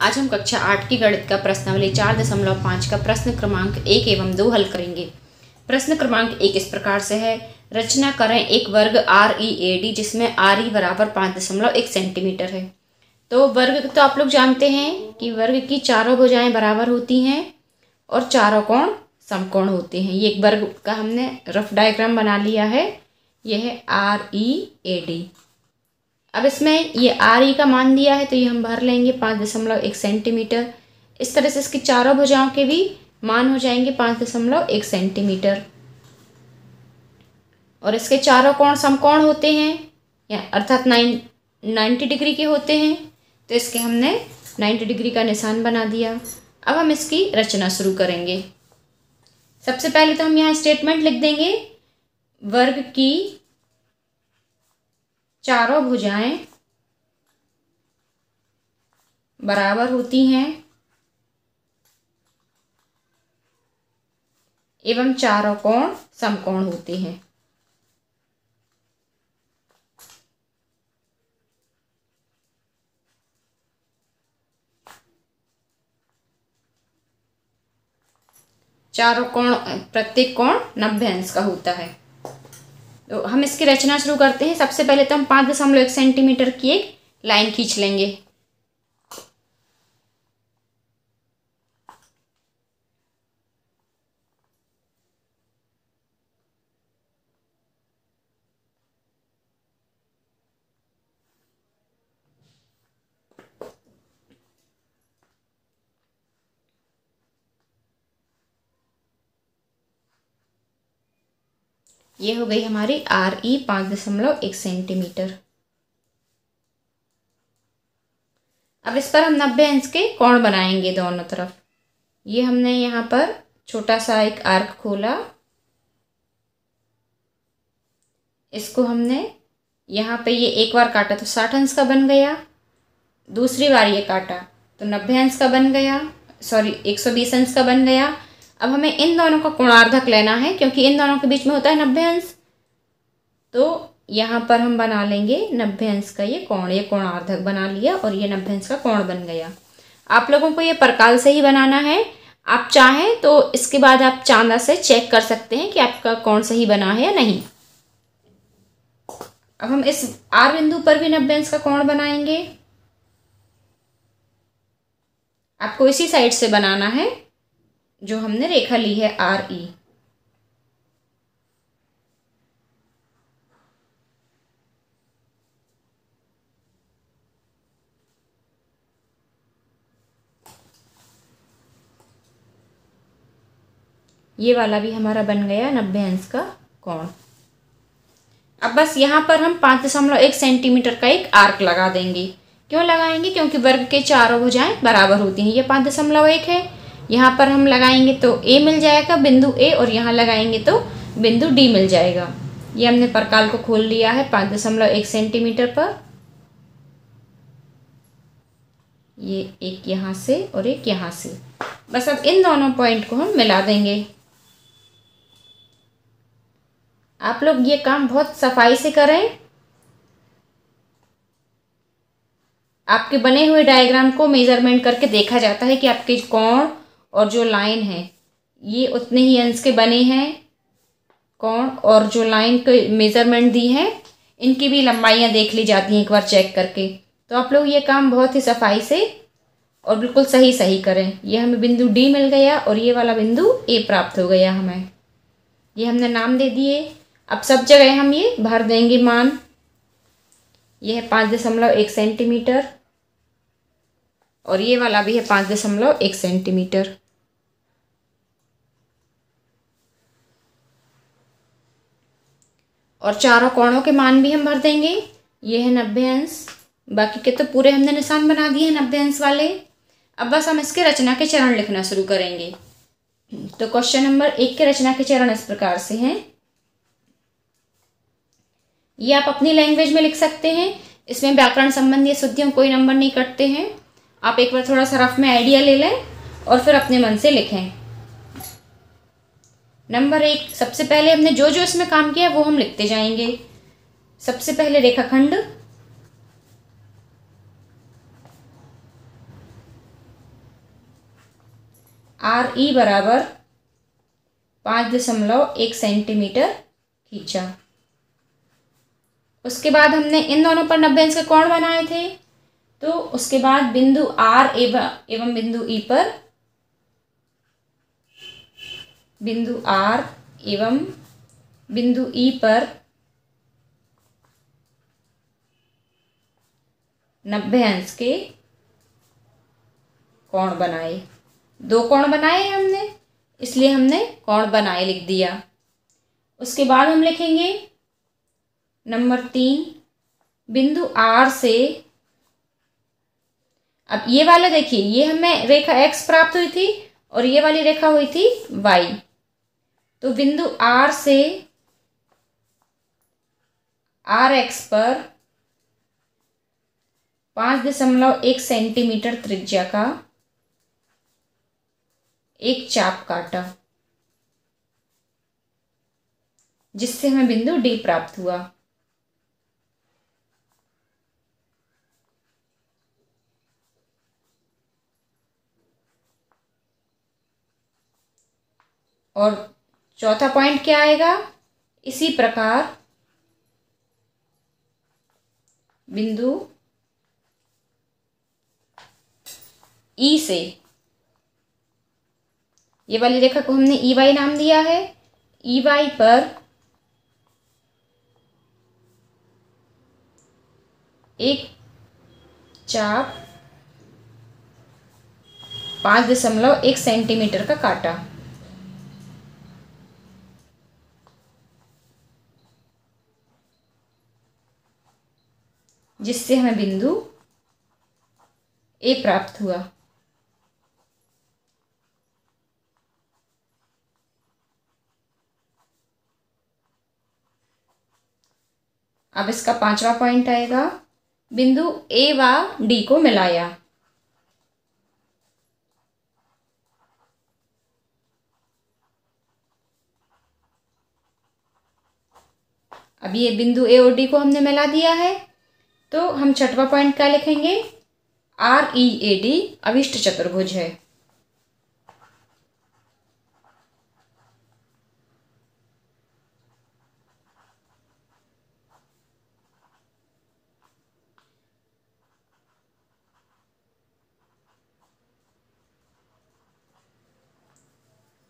आज हम कक्षा 8 की गणित का प्रश्नावली 4.5 का प्रश्न क्रमांक 1 एवं 2 हल करेंगे। प्रश्न क्रमांक 1 इस प्रकार से है, रचना करें एक वर्ग READ जिसमें RE बराबर 5.1 सेंटीमीटर है। तो वर्ग तो आप लोग जानते हैं कि वर्ग की चारों भुजाएं बराबर होती हैं और चारों कोण समकोण होते हैं। ये एक वर्ग का हमने रफ डायग्राम बना लिया है। यह है READ। अब इसमें ये RE का मान दिया है तो ये हम भर लेंगे 5.1 सेंटीमीटर। इस तरह से इसकी चारों भुजाओं के भी मान हो जाएंगे 5.1 सेंटीमीटर। और इसके चारों कोण समकोण होते हैं या अर्थात 90 डिग्री के होते हैं, तो इसके हमने 90 डिग्री का निशान बना दिया। अब हम इसकी रचना शुरू करेंगे। सबसे पहले तो हम यहाँ स्टेटमेंट लिख देंगे, वर्ग की चारों भुजाएं बराबर होती हैं एवं चारों कोण समकोण होते हैं। चारों कोण प्रत्येक कोण 90 अंश का होता है। तो हम इसकी रचना शुरू करते हैं। सबसे पहले तो हम 5.1 सेंटीमीटर की एक लाइन खींच लेंगे। ये हो गई हमारी RE 5.1 सेंटीमीटर। अब इस पर हम 90 अंश के कोण बनाएंगे दोनों तरफ। ये हमने यहाँ पर छोटा सा एक आर्क खोला, इसको हमने यहाँ पे ये एक बार काटा तो 60 अंश का बन गया, दूसरी बार ये काटा तो 90 अंश का बन गया, 120 अंश का बन गया। अब हमें इन दोनों का कोणार्धक लेना है क्योंकि इन दोनों के बीच में होता है 90 अंश। तो यहाँ पर हम बना लेंगे 90 अंश का ये कोणार्धक बना लिया और ये 90 अंश का कोण बन गया। आप लोगों को ये प्रकार से ही बनाना है। आप चाहें तो इसके बाद आप चांदा से चेक कर सकते हैं कि आपका कोण सही बना है या नहीं। अब हम इस R बिंदु पर भी 90 अंश का कोण बनाएंगे। आपको इसी साइड से बनाना है जो हमने रेखा ली है RE। ये वाला भी हमारा बन गया 90 अंश का कोण। अब बस यहाँ पर हम 5.1 सेंटीमीटर का एक आर्क लगा देंगे। क्यों लगाएंगे? क्योंकि वर्ग के चारों भुजाएं बराबर होती हैं। ये 5.1 है, यहाँ पर हम लगाएंगे तो A मिल जाएगा, बिंदु A, और यहाँ लगाएंगे तो बिंदु D मिल जाएगा। ये हमने परकाल को खोल लिया है 5.1 सेंटीमीटर पर। ये एक यहाँ से और एक यहाँ से। बस अब इन दोनों पॉइंट को हम मिला देंगे। आप लोग ये काम बहुत सफाई से करें। आपके बने हुए डायग्राम को मेजरमेंट करके देखा जाता है कि आपके कोण और जो लाइन है ये उतने ही अंश के बने हैं। कोण और जो लाइन के मेजरमेंट दी है इनकी भी लंबाइयाँ देख ली जाती हैं एक बार चेक करके। तो आप लोग ये काम बहुत ही सफाई से और बिल्कुल सही करें। ये हमें बिंदु D मिल गया और ये वाला बिंदु A प्राप्त हो गया हमें। ये हमने नाम दे दिए। अब सब जगह हम ये भर देंगे मान। यह है 5.1 सेंटीमीटर और ये वाला भी है 5.1 सेंटीमीटर। और चारों कोणों के मान भी हम भर देंगे। ये है 90 अंश, बाकी के तो पूरे हमने निशान बना दिए हैं 90 अंश वाले। अब बस हम इसके रचना के चरण लिखना शुरू करेंगे। तो क्वेश्चन नंबर 1 के रचना के चरण इस प्रकार से हैं। ये आप अपनी लैंग्वेज में लिख सकते हैं। इसमें व्याकरण संबंधी शुद्धियों कोई नंबर नहीं कटते हैं। आप एक बार थोड़ा सा रफ में आइडिया ले लें और फिर अपने मन से लिखें। नंबर 1, सबसे पहले हमने जो जो इसमें काम किया वो हम लिखते जाएंगे। सबसे पहले रेखाखंड, RE बराबर 5.1 सेंटीमीटर खींचा। उसके बाद हमने इन दोनों पर 90 अंश के कोण बनाए थे। तो उसके बाद बिंदु R एवं बिंदु E पर, बिंदु R एवं बिंदु E पर 90 अंश के कोण बनाए। 2 कोण बनाए हैं हमने, इसलिए हमने कोण बनाए लिख दिया। उसके बाद हम लिखेंगे नंबर 3, बिंदु R से, अब ये वाला देखिए, ये हमें रेखा X प्राप्त हुई थी और ये वाली रेखा हुई थी Y। तो बिंदु R से RX पर 5.1 सेंटीमीटर त्रिज्या का एक चाप काटा, जिससे हमें बिंदु D प्राप्त हुआ। और चौथा पॉइंट क्या आएगा, इसी प्रकार बिंदु E से, ये वाली रेखा को हमने EY नाम दिया है, EY पर एक चाप 5.1 सेंटीमीटर का काटा, जिससे हमें बिंदु A प्राप्त हुआ। अब इसका 5वां पॉइंट आएगा, बिंदु A व D को मिलाया। अब ये बिंदु A और D को हमने मिला दिया है, तो हम 6वां पॉइंट क्या लिखेंगे, READ अविष्ट चतुर्भुज है।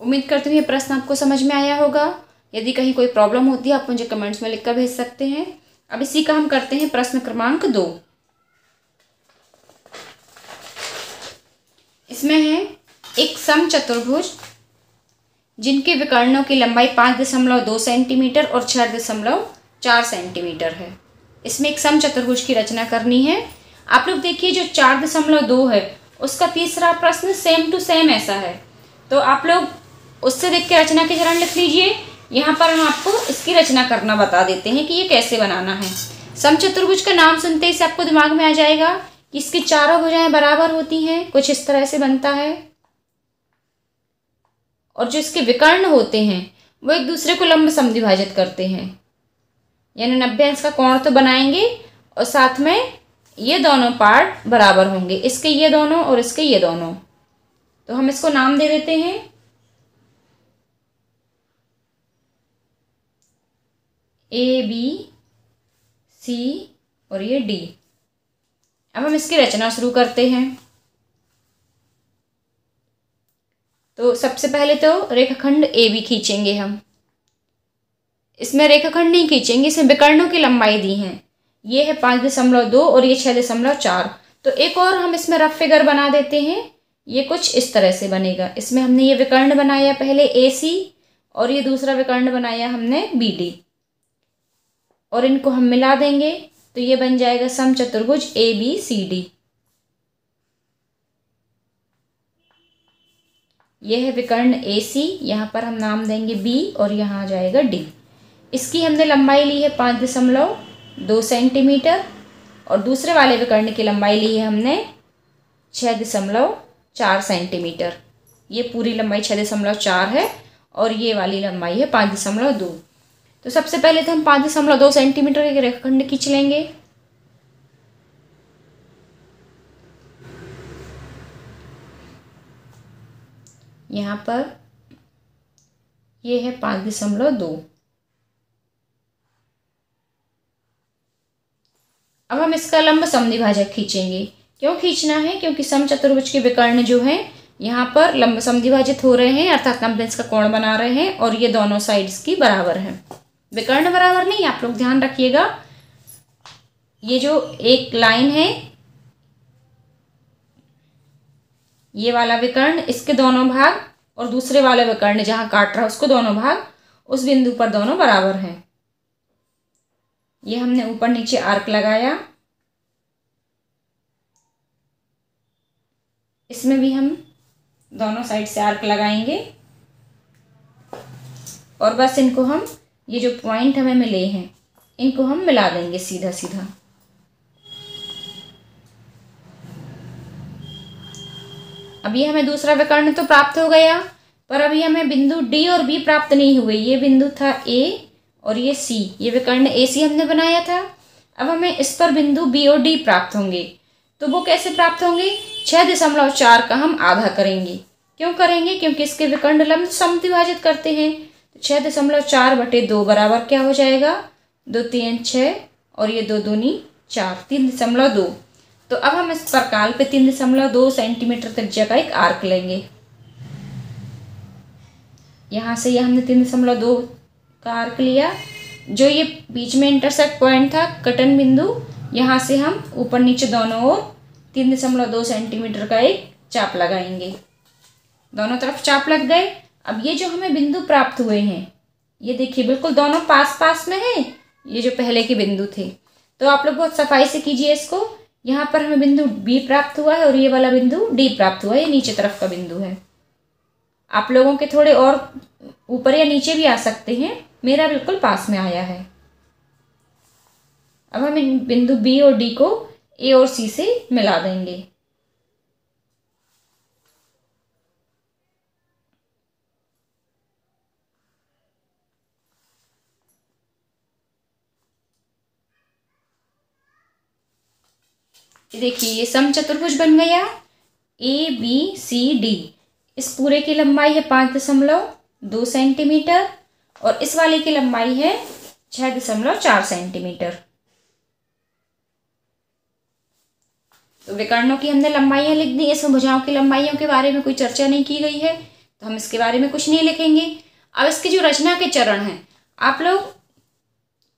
उम्मीद करती हूँ ये प्रश्न आपको समझ में आया होगा। यदि कहीं कोई प्रॉब्लम होती है आप मुझे कमेंट्स में लिखकर भेज सकते हैं। अब इसी का हम करते हैं प्रश्न क्रमांक 2। इसमें है एक समचतुर्भुज जिनके विकर्णों की लंबाई 5.2 सेंटीमीटर और 6.4 सेंटीमीटर है। इसमें एक समचतुर्भुज की रचना करनी है। आप लोग देखिए, जो 4.2 है उसका तीसरा प्रश्न सेम टू सेम ऐसा है, तो आप लोग उससे देख के रचना के चरण लिख लीजिए। यहाँ पर हम आपको इसकी रचना करना बता देते हैं कि ये कैसे बनाना है। समचतुर्भुज का नाम सुनते ही से आपको दिमाग में आ जाएगा कि इसकी चारों भुजाएं बराबर होती हैं, कुछ इस तरह से बनता है, और जो इसके विकर्ण होते हैं वो एक दूसरे को लंब समद्विभाजित करते हैं, यानी 90 अंश का कोण तो बनाएंगे और साथ में ये दोनों पार्ट बराबर होंगे, इसके ये दोनों और इसके ये दोनों। तो हम इसको नाम दे देते हैं A B C और ये D। अब हम इसकी रचना शुरू करते हैं। तो सबसे पहले तो रेखाखंड AB खींचेंगे हम। इसमें रेखाखंड नहीं खींचेंगे, इसमें विकर्णों की लंबाई दी है, ये है 5.2 और ये 6.4। तो एक और हम इसमें रफ फिगर बना देते हैं। ये कुछ इस तरह से बनेगा। इसमें हमने ये विकर्ण बनाया पहले AC और ये दूसरा विकर्ण बनाया हमने BD, और इनको हम मिला देंगे तो ये बन जाएगा समचतुर्भुज ABCD। यह है विकर्ण AC, यहाँ पर हम नाम देंगे B और यहाँ आ जाएगा D। इसकी हमने लंबाई ली है 5.2 सेंटीमीटर और दूसरे वाले विकर्ण की लंबाई ली है हमने 6.4 सेंटीमीटर। ये पूरी लंबाई 6.4 है और ये वाली लंबाई है 5.2। तो सबसे पहले तो हम 5.2 सेंटीमीटर के रेखाखंड खींच लेंगे। यहाँ पर ये है 5.2। अब हम इसका लंब समद्विभाजक खींचेंगे। क्यों खींचना है? क्योंकि समचतुर्भुज के विकर्ण जो हैं यहाँ पर लंब समद्विभाजित हो रहे हैं, अर्थात हम इसका कोण बना रहे हैं और ये दोनों साइड्स की बराबर हैं। विकर्ण बराबर नहीं, आप लोग ध्यान रखिएगा। ये जो एक लाइन है, ये वाला विकर्ण, इसके दोनों भाग और दूसरे वाले विकर्ण जहाँ काट रहा है उसको दोनों भाग, उस बिंदु पर दोनों बराबर हैं। ये हमने ऊपर नीचे आर्क लगाया। इसमें भी हम दोनों साइड से आर्क लगाएंगे और बस इनको हम, ये जो पॉइंट हमें मिले हैं इनको हम मिला देंगे सीधा सीधा। अभी हमें दूसरा विकर्ण तो प्राप्त हो गया, पर अभी हमें बिंदु डी और बी प्राप्त नहीं हुए। ये बिंदु था ए और ये सी, ये विकर्ण ए सी हमने बनाया था। अब हमें इस पर बिंदु बी और डी प्राप्त होंगे। तो वो कैसे प्राप्त होंगे? 6.4 का हम आधा करेंगे। क्यों करेंगे? क्योंकि इसके विकर्ण लंब समद्विभाजित करते हैं। तो 6.4/2 बराबर क्या हो जाएगा? 2 3 6 और ये 2 दूनी 4, 3.2। तो अब हम इस प्रकाल पे 3.2 सेंटीमीटर त्रिज्या का एक आर्क लेंगे। यहाँ से ये हमने 3.2 का आर्क लिया। जो ये बीच में इंटरसेक्ट पॉइंट था, कटन बिंदु, यहाँ से हम ऊपर नीचे दोनों ओर 3.2 सेंटीमीटर का एक चाप लगाएंगे। दोनों तरफ चाप लग गए। अब ये जो हमें बिंदु प्राप्त हुए हैं, ये देखिए बिल्कुल दोनों पास पास में हैं, ये जो पहले के बिंदु थे। तो आप लोग बहुत सफाई से कीजिए इसको। यहाँ पर हमें बिंदु बी प्राप्त हुआ है और ये वाला बिंदु डी प्राप्त हुआ है, ये नीचे तरफ का बिंदु है। आप लोगों के थोड़े और ऊपर या नीचे भी आ सकते हैं, मेरा बिल्कुल पास में आया है। अब हम इन बिंदु बी और डी को ए और सी से मिला देंगे। देखिए ये समचतुर्भुज बन गया ए बी सी डी। इस पूरे की लंबाई है 5.2 सेंटीमीटर और इस वाले की लंबाई है 6.4 सेंटीमीटर। तो विकर्णों की हमने लंबाइयाँ लिख दी। इसमें भुजाओं की लंबाइयों के बारे में कोई चर्चा नहीं की गई है, तो हम इसके बारे में कुछ नहीं लिखेंगे। अब इसकी जो रचना के चरण हैं, आप लोग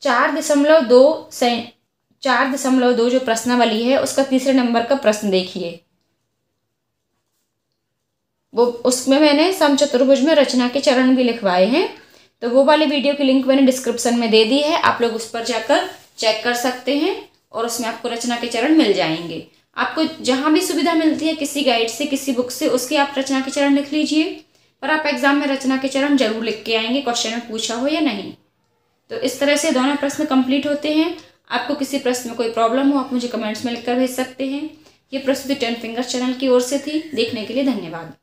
4.2 जो प्रश्नावली है उसका तीसरे नंबर का प्रश्न देखिए। वो उसमें मैंने समचतुर्भुज में रचना के चरण भी लिखवाए हैं, तो वो वाली वीडियो की लिंक मैंने डिस्क्रिप्शन में दे दी है। आप लोग उस पर जाकर चेक कर सकते हैं और उसमें आपको रचना के चरण मिल जाएंगे। आपको जहाँ भी सुविधा मिलती है किसी गाइड से, किसी बुक से, उसकी आप रचना के चरण लिख लीजिए। पर आप एग्जाम में रचना के चरण जरूर लिख के आएंगे, क्वेश्चन में पूछा हो या नहीं। तो इस तरह से दोनों प्रश्न कंप्लीट होते हैं। आपको किसी प्रश्न में कोई प्रॉब्लम हो, आप मुझे कमेंट्स में लिखकर भेज सकते हैं। ये प्रस्तुति 10 फिंगर्स चैनल की ओर से थी। देखने के लिए धन्यवाद।